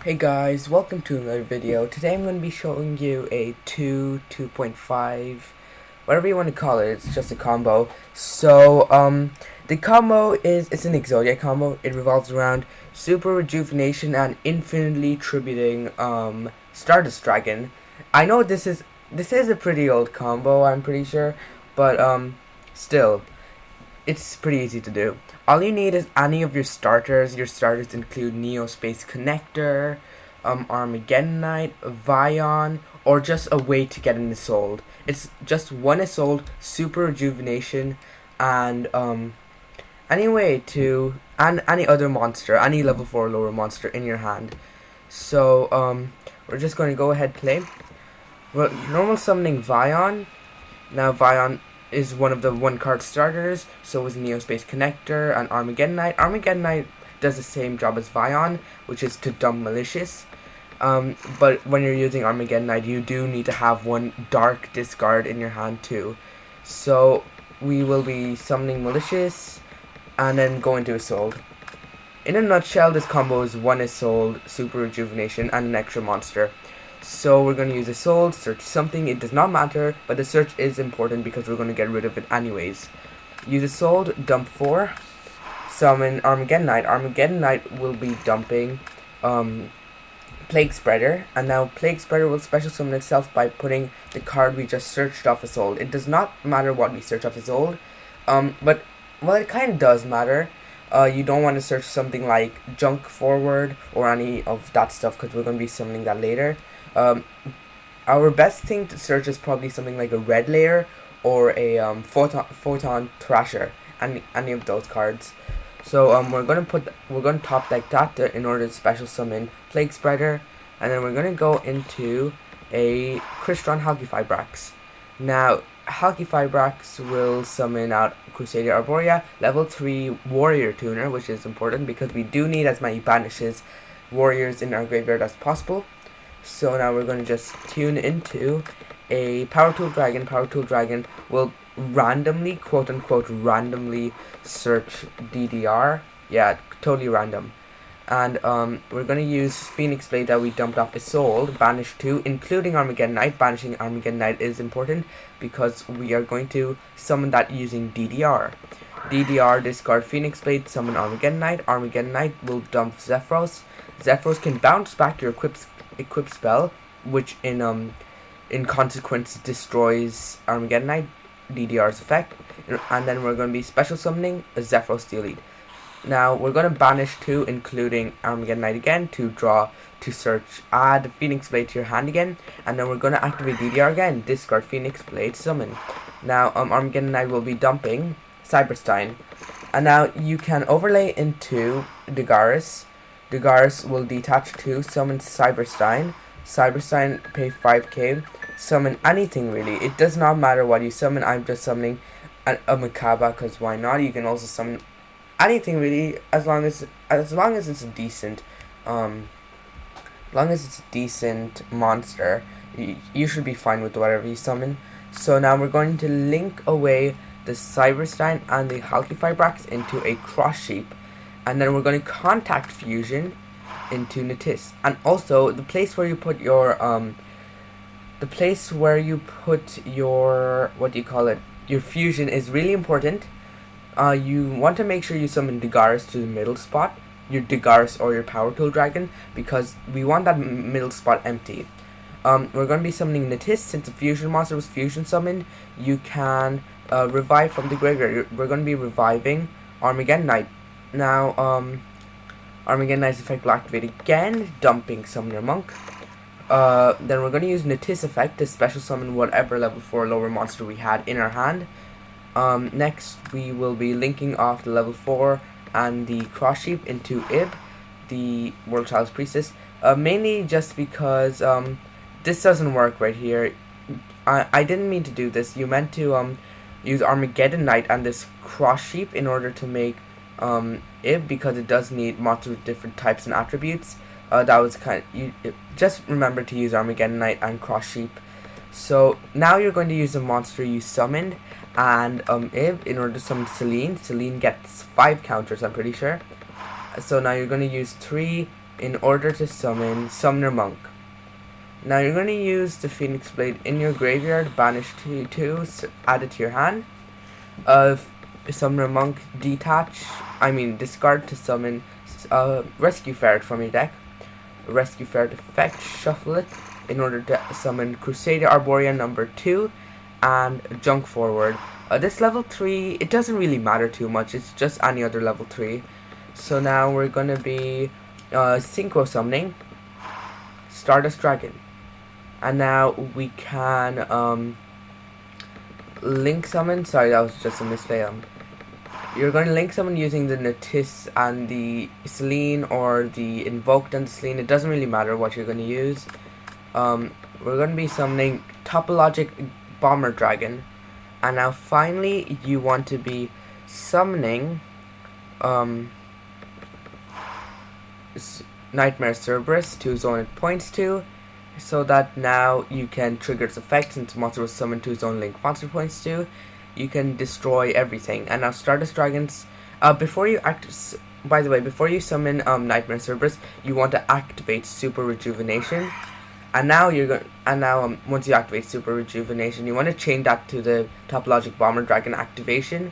Hey guys, welcome to another video. Today I'm going to be showing you a 2.5, whatever you want to call it, it's just a combo. The combo it's an Exodia combo. It revolves around Super Rejuvenation and Infinitely Tributing, Stardust Dragon. I know this is a pretty old combo, I'm pretty sure, but, still, it's pretty easy to do. All you need is any of your starters. Your starters include Neo Space Connector, Armageddon Knight, Vion, or just a way to get an Isolde. It's just one Isolde, Super Rejuvenation, and any way to and any other monster, any level 4 or lower monster in your hand. We're just going to go ahead play. Well, normal summoning Vion. Now Vion is one of the one card starters, so is Neo Space Connector and Armageddon Knight. Armageddon Knight does the same job as Vion, which is to dump Malicious. But when you're using Armageddon Knight, you do need to have one Dark discard in your hand too. So we will be summoning Malicious and then go into Isolde. In a nutshell, this combo is one Isolde, Super Rejuvenation, and an extra monster. So we're going to use Isolde, search something, it does not matter, but the search is important because we're going to get rid of it anyways. Use Isolde, dump 4, summon Armageddon Knight. Armageddon Knight will be dumping Plague Spreader, and now Plague Spreader will special summon itself by putting the card we just searched off Isolde. It does not matter what we search off Isolde, but, well, it kind of does matter. You don't want to search something like Junk Forward or any of that stuff because we're going to be summoning that later. Our best thing to search is probably something like a Red Layer or a Photon Thrasher, any of those cards. So we're gonna top deck that in order to special summon Plague Spreader, and then we're gonna go into a Crystron Halqifibrax. Now Halqifibrax will summon out Crusader Arborea, level 3 Warrior Tuner, which is important because we do need as many banishes warriors in our graveyard as possible. So now we're going to just tune into a Power Tool Dragon. Power Tool Dragon will randomly, quote unquote, randomly search DDR. Yeah, totally random. And we're going to use Phoenix Blade that we dumped off Isolde, banish 2, including Armageddon Knight. Banishing Armageddon Knight is important because we are going to summon that using DDR. DDR, discard Phoenix Blade, summon Armageddon Knight. Armageddon Knight will dump Zephyros. Zephyros can bounce back your equip spell, which in consequence destroys Armageddon Knight, DDR's effect, and then we're going to be special summoning a Zephyros Steel Lead. Now we're going to banish 2, including Armageddon Knight again, to draw, to search, add Phoenix Blade to your hand again, and then we're going to activate DDR again, discard Phoenix Blade, summon. Now Armageddon Knight will be dumping Cyberstein, and now you can overlay into Dagaris. Dagaris will detach 2, summon Cyberstein. Cyberstein, pay 5k, summon anything really. It does not matter what you summon. I'm just summoning a Makaba because why not? You can also summon anything really as long as it's a decent monster. You should be fine with whatever you summon. So now we're going to link away the Cyberstein and the Halqifibrax into a Cross Sheep. And then we're going to contact Fusion into Natis. And also, the place where you put your, what do you call it, your Fusion is really important. You want to make sure you summon Dagaris to the middle spot, your Dagaris or your Power Tool Dragon, because we want that middle spot empty. We're going to be summoning Natis. Since the Fusion monster was Fusion summoned, you can revive from the graveyard. We're going to be reviving Armageddon Knight. Now, Armageddon Knight's effect will activate again, dumping Summoner Monk. Then we're going to use Natis effect to special summon whatever level 4 lower monster we had in our hand. Next, we will be linking off the level 4 and the Cross Sheep into Ib, the World Child's Priestess. Mainly just because this doesn't work right here. I didn't mean to do this. You meant to use Armageddon Knight and this Cross Sheep in order to make Ib, because it does need monsters with different types and attributes. That was just remember to use Armageddon Knight and Cross Sheep. So now you're going to use a monster you summoned and Ib in order to summon Celine. Celine gets 5 counters, I'm pretty sure. So now you're going to use 3 in order to summon Summoner Monk. Now you're going to use the Phoenix Blade in your graveyard, banish to add it to your hand. Summoner Monk, discard to summon Rescue Ferret from your deck. Rescue Ferret effect, shuffle it in order to summon Crusader Arborea number 2 and Junk Forward. This level 3, it doesn't really matter too much, it's just any other level 3. So now we're going to be Synchro Summoning Stardust Dragon. And now we can Link Summon, sorry that was just a misplay. You're going to Link Summon using the Natis and the Selene, or the Invoked and the Selene, it doesn't really matter what you're going to use. We're going to be summoning Topologic Bomber Dragon. And now finally you want to be summoning Nightmare Cerberus to zone it points to, so that now you can trigger its effect. Since monster was summoned to zone link monster points to, you can destroy everything. And now Stardust Dragons, before you summon Nightmare Cerberus, you want to activate Super Rejuvenation. And now once you activate Super Rejuvenation, you want to chain that to the Topologic Bomber Dragon activation.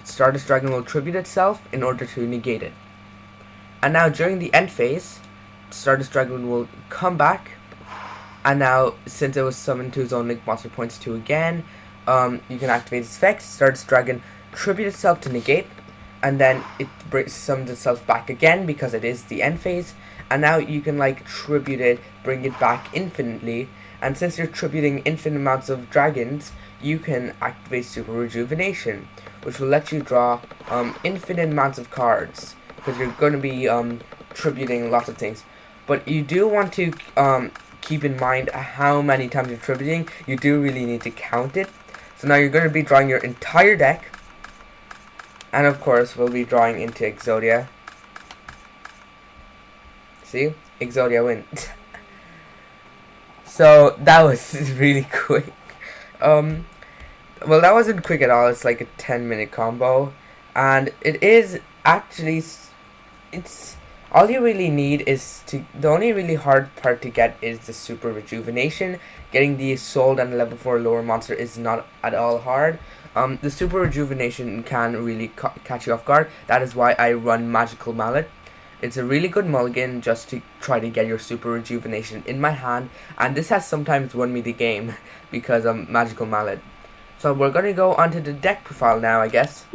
Stardust Dragon will tribute itself in order to negate it. And now during the end phase, Stardust Dragon will come back. And now, since it was summoned to zone link monster points 2 again, you can activate its effect. Stardust Dragon tribute itself to negate, and then it summons itself back again because it is the end phase. And now you can tribute it, bring it back infinitely. And since you're tributing infinite amounts of dragons, you can activate Super Rejuvenation, which will let you draw infinite amounts of cards, because you're going to be tributing lots of things. But you do want to keep in mind how many times you're tributing. You do really need to count it. So now you're going to be drawing your entire deck. And of course we'll be drawing into Exodia. See? Exodia wins. So that was really quick. Well, that wasn't quick at all. It's like a 10-minute combo. And it is actually, it's all you really need is the only really hard part to get is the Super Rejuvenation. Getting the Soul and level 4 lower monster is not at all hard. The Super Rejuvenation can really catch you off guard. That is why I run Magical Mallet. It's a really good mulligan just to try to get your Super Rejuvenation in my hand. And this has sometimes won me the game because of Magical Mallet. So we're going to go onto the deck profile now, I guess.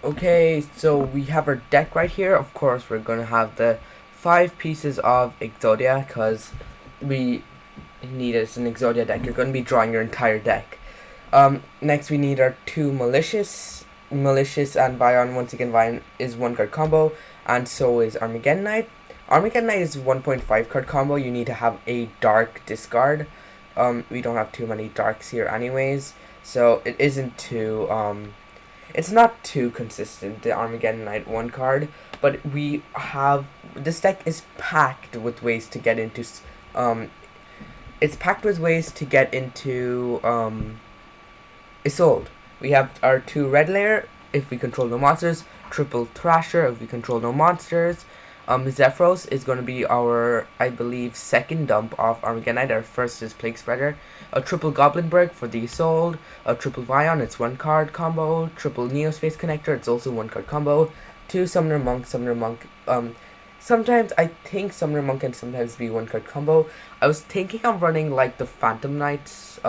Okay, so we have our deck right here. Of course, we're going to have the 5 pieces of Exodia, because we need it as an Exodia deck. You're going to be drawing your entire deck. Next we need our 2 Malicious and Vion. Once again, Vion is 1-card combo, and so is Armageddon Knight. Armageddon Knight is 1.5 card combo. You need to have a dark discard. We don't have too many darks here anyways, so it isn't too it's not too consistent, the Armageddon Knight 1 card, but this deck is packed with ways to get into Isolde. We have our 2 red layer if we control no monsters, triple Thrasher if we control no monsters. Zephyros is going to be our, I believe, second dump of Armageddon Knight. Our first is Plague Spreader. A triple Goblinberg for the Isolde. A triple Vion, it's 1-card combo. Triple Neospace Connector, it's also 1-card combo. 2 Summoner Monk. Sometimes I think Summoner Monk can sometimes be 1-card combo. I was thinking of running the Phantom Knights,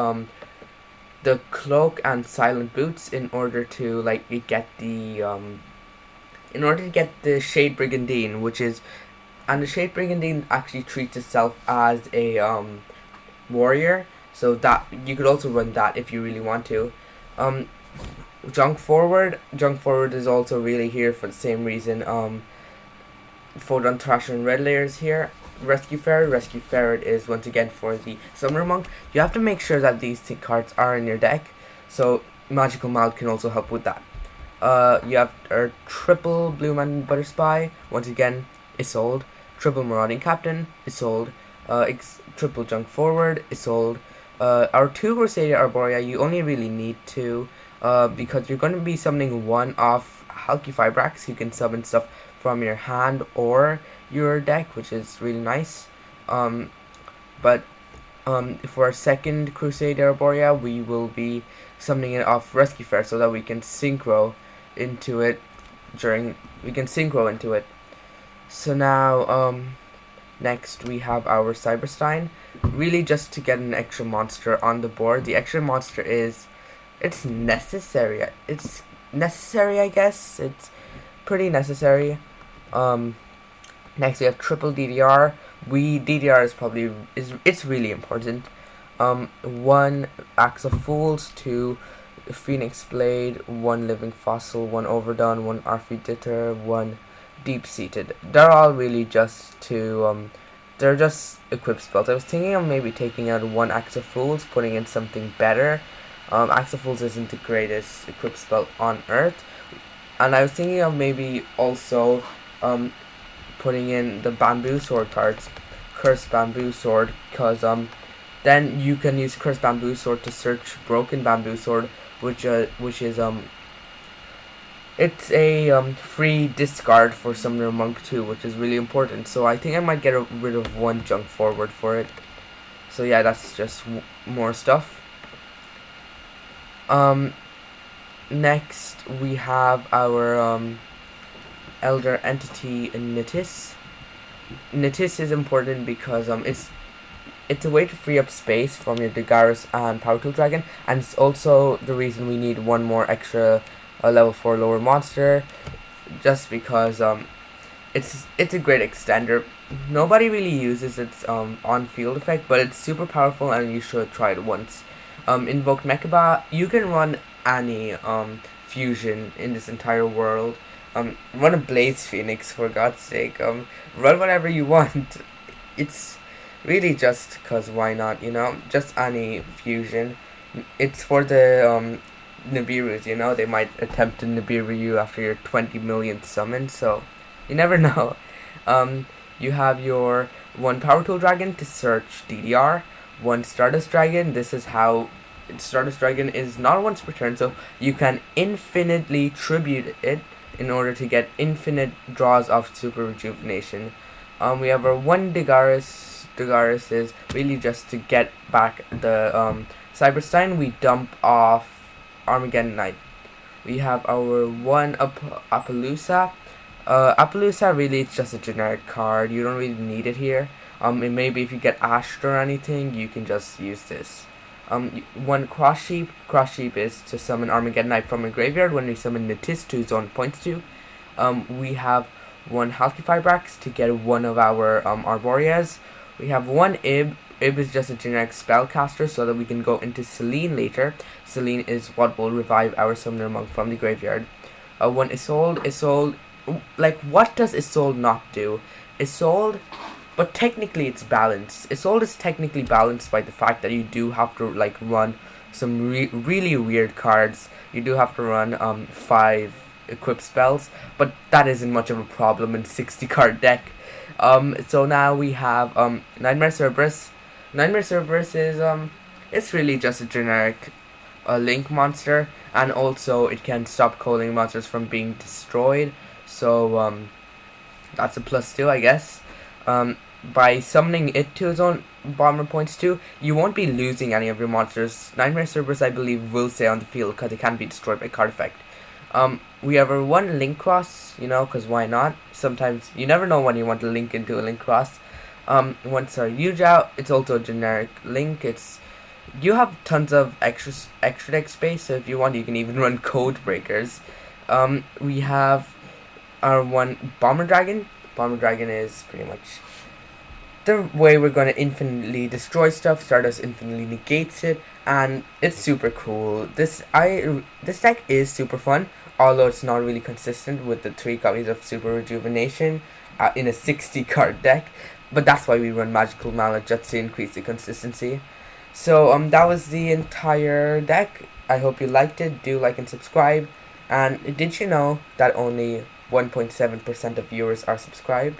the Cloak and Silent Boots in order to get the Shade Brigandine, and the Shade Brigandine actually treats itself as a warrior, so that you could also run that if you really want to. Junk Forward is also really here for the same reason. Photon Thrasher and red layers here. Rescue Ferret is once again for the Summoner Monk. You have to make sure that these cards are in your deck, so Magical Mallet can also help with that. You have our triple Blue Man Butter Spy, once again Isolde. Triple Marauding Captain, Isolde. Triple Junk Forward, Isolde. Our 2 Crusader Arborea, you only really need 2, because you're going to be summoning 1 off Halki Fibrax. You can summon stuff from your hand, or your deck, which is really nice. But for our second Crusade Arborea, we will be summoning it off Rescue Fair so that we can synchro into it So now, next we have our Cyberstein, really just to get an extra monster on the board. The extra monster it's necessary. It's necessary, I guess. It's pretty necessary. Next we have triple DDR. DDR it's really important. 1 Axe of Fools, 2 Phoenix Blade, 1 Living Fossil, 1 Overdone, 1 Arfiditor, 1 Deep Seated. They're all really just to they're just equip spells. I was thinking of maybe taking out 1 Axe of Fools, putting in something better. Axe of Fools isn't the greatest equip spell on earth, and I was thinking of maybe also putting in the Bamboo Sword cards, Cursed Bamboo Sword, because then you can use Cursed Bamboo Sword to search Broken Bamboo Sword, which is it's a free discard for Summoner Monk 2, which is really important. So I think I might get rid of 1 junk forward for it. So yeah, that's just more stuff. Next we have our Elder Entity Nittis. Nittis is important because it's a way to free up space from your Dagaris and Power Tool Dragon, and it's also the reason we need 1 more extra level 4 lower monster, just because it's a great extender. Nobody really uses its on field effect, but it's super powerful and you should try it once. Invoke Mechaba. You can run any fusion in this entire world. Run a Blaze Phoenix, for God's sake. Run whatever you want. It's really just cause why not, you know? Just any fusion. It's for the Nibiru's, you know? They might attempt to Nibiru you after your 20 millionth summon, so you never know. You have your 1 Power Tool Dragon to search DDR, 1 Stardust Dragon. This is how Stardust Dragon is not once per turn, so you can infinitely tribute it in order to get infinite draws of Super Rejuvenation. We have our 1 Dagaris. Dagaris is really just to get back the Cyberstein. We dump off Armageddon Knight. We have our 1 Appaloosa. Appaloosa really is just a generic card. You don't really need it here. And maybe if you get Ashed or anything, you can just use this. 1 Cross Sheep. Cross Sheep is to summon Armageddon Knight from a graveyard when we summon Nittis to zone points to. We have 1 Halqifibrax to get 1 of our Arboreas. We have 1 Ib. Ib is just a generic spellcaster so that we can go into Selene later. Selene is what will revive our Summoner Monk from the graveyard. 1 Isolde. Isolde, like, what does Isolde not do? Isolde, but technically it's balanced. Isolde is technically balanced by the fact that you do have to like run some really weird cards. You do have to run 5 equip spells, but that isn't much of a problem in 60 card deck. So now we have Nightmare Cerberus. Nightmare Cerberus is it's really just a generic link monster, and also it can stop calling monsters from being destroyed. So that's a +2, I guess. By summoning it to its own bomber points too, you won't be losing any of your monsters. Nightmare Cerberus, I believe, will stay on the field because it can't be destroyed by card effect. We have our 1 Link Cross, you know, because why not? Sometimes you never know when you want to link into a Link Cross. 1 Saryuja, it's also a generic link. You have tons of extra deck space, so if you want, you can even run Code Breakers. We have our 1 Bomber Dragon. Bomber Dragon is pretty much the way we're going to infinitely destroy stuff. Stardust infinitely negates it, and it's super cool. This deck is super fun, although it's not really consistent with the 3 copies of Super Rejuvenation in a 60 card deck. But that's why we run Magical Mallet, just to increase the consistency. So that was the entire deck. I hope you liked it. Do like and subscribe. And did you know that only 1.7% of viewers are subscribed?